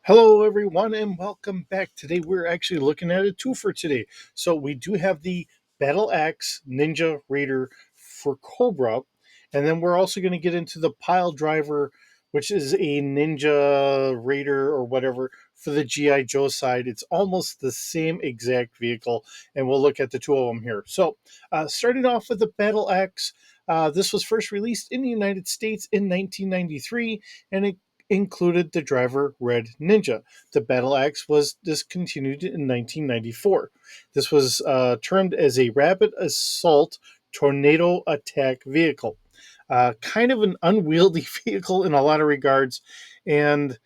Hello, everyone, and welcome back. Today, we're actually looking at a two for today. So, we do have the Battle Axe Ninja Raider for Cobra, and then we're also going to get into the Pile Driver, which is a Ninja Raider or whatever for the G.I. Joe side. It's almost the same exact vehicle, and we'll look at the two of them here. So, starting off with the Battle Axe. This was first released in the United States in 1993, and it included the driver Red Ninja. The Battle Axe was discontinued in 1994. This was termed as a rapid assault tornado attack vehicle. Kind of an unwieldy vehicle in a lot of regards. And,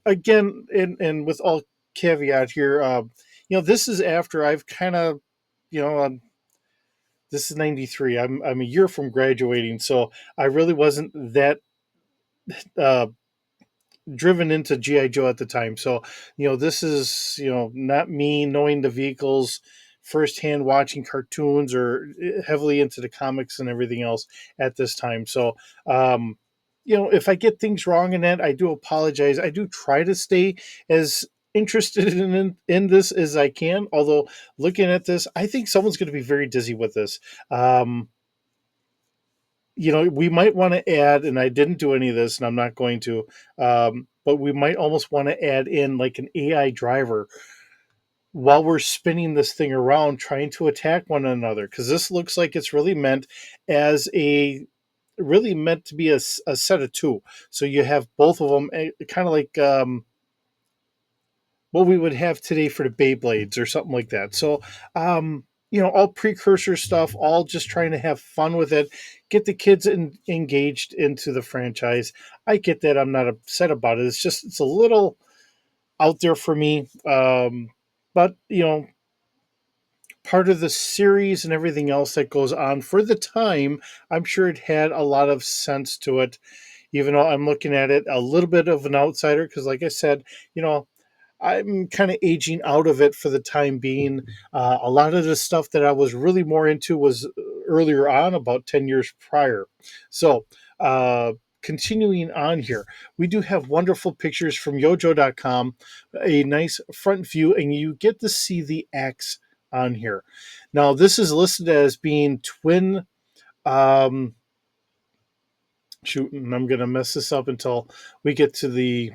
again, and with all caveat here, this is after I've kind of, you know, um, this is 93. I'm a year from graduating, so I really wasn't that uh, driven into GI Joe at the time. So, this is not me knowing the vehicles firsthand, watching cartoons or heavily into the comics and everything else at this time. So, if I get things wrong in that, I do apologize. I do try to stay as interested in this as I can. Although looking at this, I think someone's going to be very dizzy with this. We might want to add, and I didn't do any of this, and I'm not going to, but we might almost want to add in like an AI driver while we're spinning this thing around, trying to attack one another, because this looks like it's really meant to be a set of two. So you have both of them, kind of like what we would have today for the Beyblades or something like that. So, all precursor stuff, all just trying to have fun with it, get the kids engaged into the franchise. I get that. I'm not upset about it. It's a little out there for me. But, part of the series and everything else that goes on for the time, I'm sure it had a lot of sense to it, even though I'm looking at it a little bit of an outsider. Because, like I said, I'm kind of aging out of it for the time being. A lot of the stuff that I was really more into was earlier on, about 10 years prior. So, continuing on here, we do have wonderful pictures from yojo.com, a nice front view, and you get to see the axe on here. Now, this is listed as being twin. Um, and I'm going to mess this up until we get to the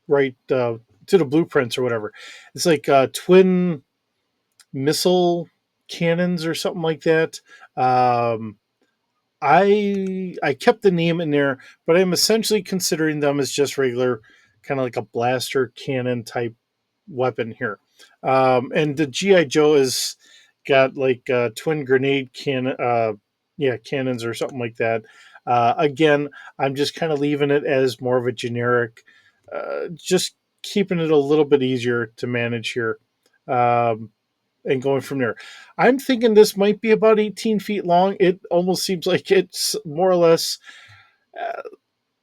right to the blueprints or whatever. It's like twin missile cannons or something like that. Um, I kept the name in there, but I'm essentially considering them as just regular, kind of like a blaster cannon type weapon here. And the GI Joe has got like twin grenade cannons or something like that. Again, I'm just kind of leaving it as more of a generic, just keeping it a little bit easier to manage here. Um, and going from there. I'm thinking this might be about 18 feet long. It almost seems like it's more or less uh,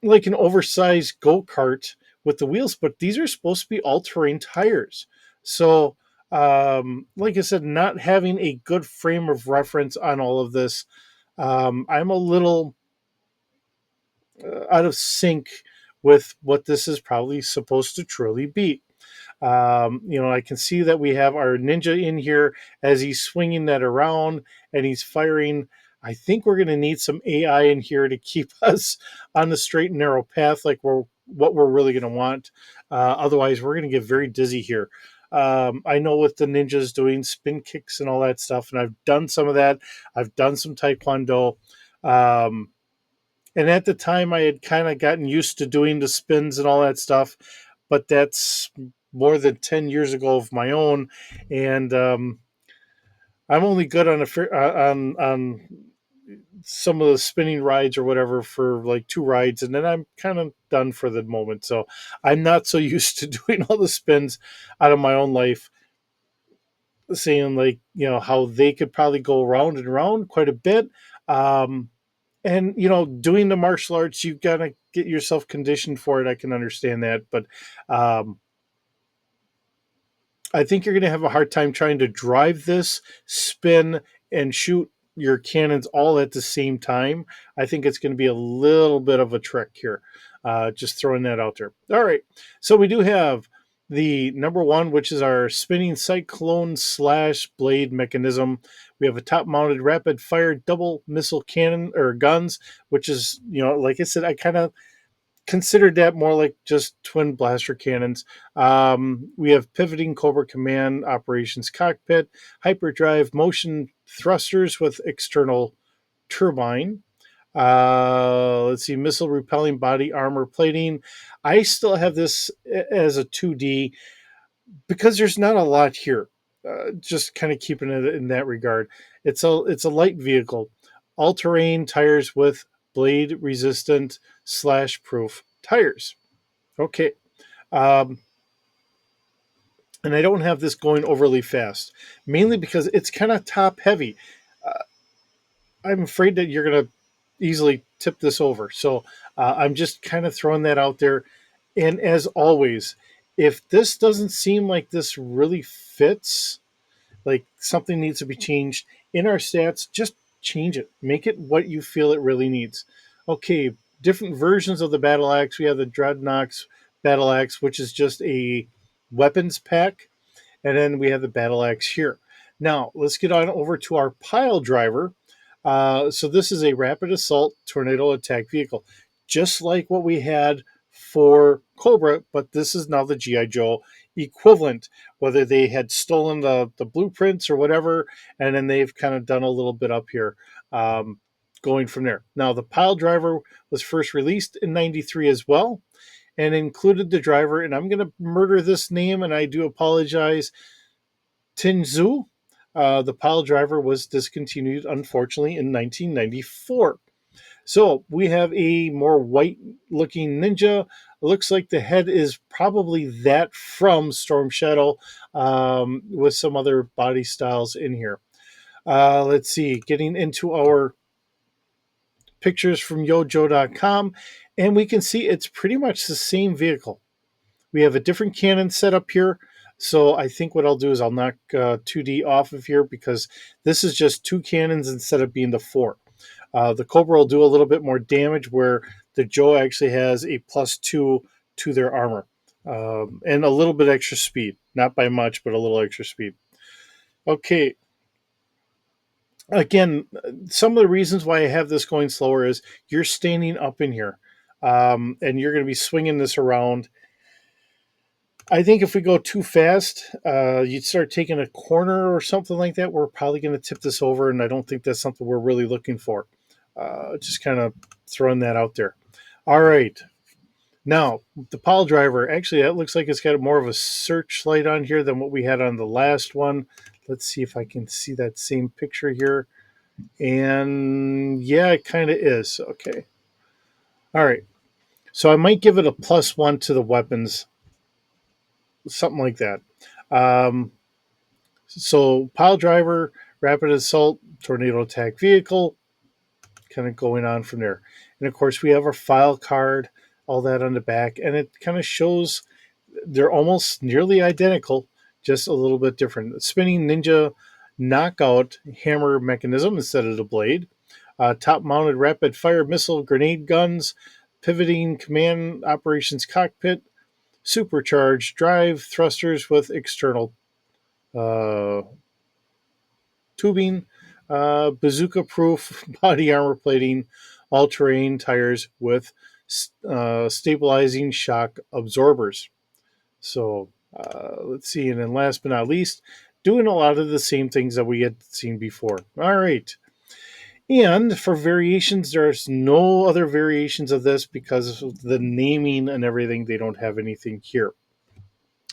like an oversized go kart with the wheels, but these are supposed to be all terrain tires. So, like I said, not having a good frame of reference on all of this, I'm a little out of sync with what this is probably supposed to truly be. I can see that we have our ninja in here as he's swinging that around and he's firing. I think we're going to need some AI in here to keep us on the straight and narrow path, like what we're really going to want. Otherwise, we're going to get very dizzy here. I know with the ninjas doing spin kicks and all that stuff, and I've done some of that. I've done some taekwondo. Um, and at the time, I had kind of gotten used to doing the spins and all that stuff, but that's more than 10 years ago of my own. And I'm only good on some of the spinning rides or whatever for like two rides, and then I'm kind of done for the moment. So I'm not so used to doing all the spins out of my own life, seeing like, how they could probably go round and round quite a bit. Um, and doing the martial arts, you gotta get yourself conditioned for it. I can understand that, but um, I think you're gonna have a hard time trying to drive this, spin, and shoot your cannons all at the same time. I think it's going to be a little bit of a trick here. Just throwing that out there. All right. So we do have the number one, which is our spinning cyclone slash blade mechanism. We have a top mounted rapid fire double missile cannon or guns, which is, like I said, I kind of considered that more like just twin blaster cannons. We have pivoting Cobra Command operations cockpit, hyperdrive motion thrusters with external turbine. Let's see, missile repelling body armor plating. I still have this as a 2D because there's not a lot here. Just kind of keeping it in that regard. It's a light vehicle, all terrain tires with blade resistant slash proof tires. Okay, um, and I don't have this going overly fast, mainly because it's kind of top heavy. Uh, I'm afraid that you're gonna easily tip this over, so I'm just kind of throwing that out there. And as always, if this doesn't seem like this really fits, like something needs to be changed in our stats, just change it. Make it what you feel it really needs. Okay, different versions of the battle axe. We have the Dreadnoks battle axe, which is just a weapons pack, and then we have the battle axe here. Now let's get on over to our pile driver. So this is a rapid assault tornado attack vehicle, just like what we had for Cobra, but this is now the GI Joe equivalent. Whether they had stolen the blueprints or whatever, and then they've kind of done a little bit up here, going from there. Now the pile driver was first released in '93 as well, and included the driver. And I'm going to murder this name, and I do apologize. Tinzu. The pile driver was discontinued, unfortunately, in 1994. So we have a more white looking ninja. It looks like the head is probably that from Storm Shadow, with some other body styles in here. Let's see, getting into our pictures from yojo.com, and we can see it's pretty much the same vehicle. We have a different cannon set up here. So I think what I'll do is I'll knock 2D off of here because this is just two cannons instead of being the four. The Cobra will do a little bit more damage where the Joe actually has a +2 to their armor, and a little bit extra speed. Not by much, but a little extra speed. Okay. Again, some of the reasons why I have this going slower is you're standing up in here, and you're going to be swinging this around. I think if we go too fast, you'd start taking a corner or something like that. We're probably going to tip this over, and I don't think that's something we're really looking for. Just kind of throwing that out there. All right. Now, the pile driver, actually, that looks like it's got more of a searchlight on here than what we had on the last one. Let's see if I can see that same picture here. And yeah, it kind of is. Okay. All right. So I might give it a +1 to the weapons, something like that. Um, So pile driver, rapid assault, tornado attack vehicle, kind of going on from there. And of course, we have our file card, all that on the back, and it kind of shows they're almost nearly identical, just a little bit different. The spinning ninja knockout hammer mechanism instead of the blade, top mounted rapid fire missile grenade guns, pivoting command operations cockpit, supercharged drive thrusters with external uh, tubing, bazooka proof body armor plating, all terrain tires with stabilizing shock absorbers. So let's see. And then last but not least, doing a lot of the same things that we had seen before. All right. And for variations, there's no other variations of this because of the naming and everything. They don't have anything here.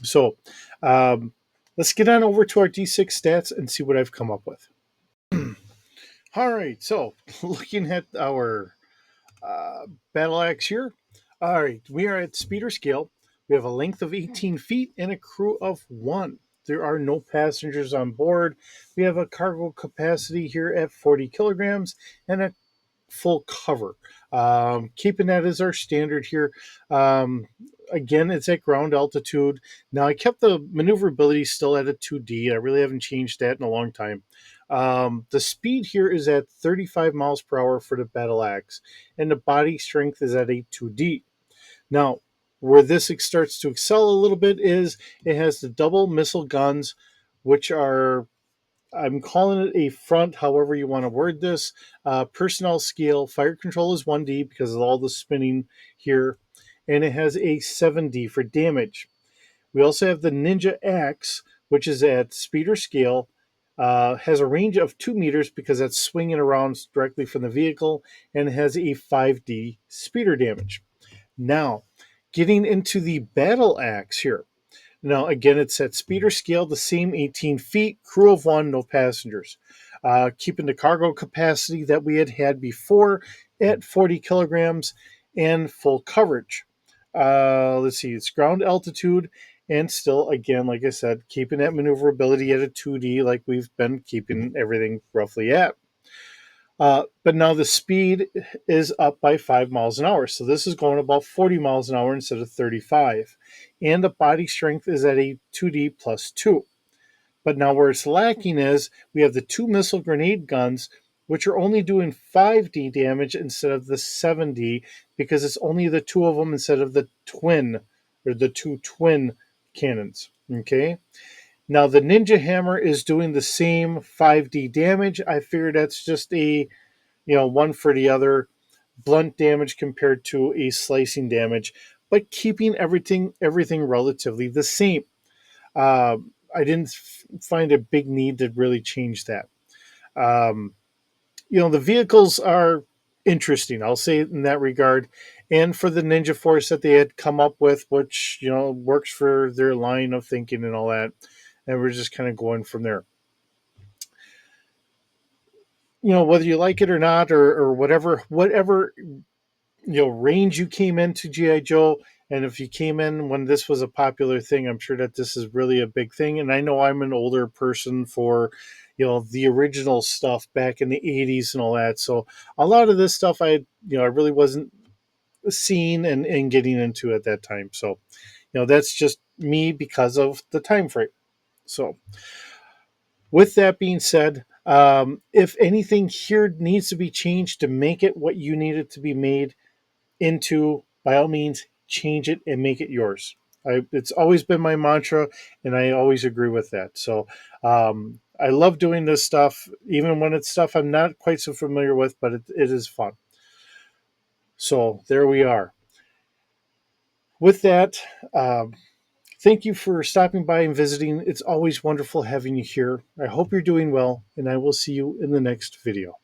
So um, let's get on over to our D6 stats and see what I've come up with. All right, so looking at our battle axe here. All right, we are at speeder scale. We have a length of 18 feet and a crew of one. There are no passengers on board. We have a cargo capacity here at 40 kilograms and a full cover. Keeping that as our standard here. Um, Again, it's at ground altitude. Now, I kept the maneuverability still at a 2D. I really haven't changed that in a long time. The speed here is at 35 miles per hour for the battle axe, and the body strength is at a 2D. Now, where this starts to excel a little bit is it has the double missile guns, which are, I'm calling it a front, however you want to word this. Personnel scale, fire control is 1D because of all the spinning here, and it has a 7D for damage. We also have the Ninja Axe, which is at speeder scale, has a range of 2 meters because that's swinging around directly from the vehicle, and has a 5D speeder damage. Now, getting into the battle axe here. Now, again, it's at speeder scale, the same 18 feet, crew of one, no passengers. Keeping the cargo capacity that we had before at 40 kilograms and full coverage. Let's see, it's ground altitude and still, again, like I said, keeping that maneuverability at a 2D like we've been keeping everything roughly at. But now the speed is up by 5 miles an hour. So this is going about 40 miles an hour instead of 35. And the body strength is at a 2D plus 2. But now where it's lacking is we have the 2 missile grenade guns, which are only doing 5D damage instead of the 7D because it's only the two of them instead of the twin or the two twin cannons. Okay. Now the Ninja Hammer is doing the same 5D damage. I figured that's just a, one for the other, blunt damage compared to a slicing damage, but keeping everything relatively the same. I didn't find a big need to really change that. Um, the vehicles are interesting, I'll say in that regard. And for the Ninja Force that they had come up with, which, works for their line of thinking and all that. And we're just kind of going from there. Whether you like it or not, or whatever range you came into GI Joe, and if you came in when this was a popular thing, I'm sure that this is really a big thing. And I know I'm an older person for the original stuff back in the 80s and all that, so a lot of this stuff I really wasn't seeing and getting into at that time. So that's just me because of the time frame. So with that being said, if anything here needs to be changed to make it what you need it to be made into, by all means, change it and make it yours. It's always been my mantra, and I always agree with that. So I love doing this stuff, even when it's stuff I'm not quite so familiar with, but it is fun. So there we are. With that, thank you for stopping by and visiting. It's always wonderful having you here. I hope you're doing well, and I will see you in the next video.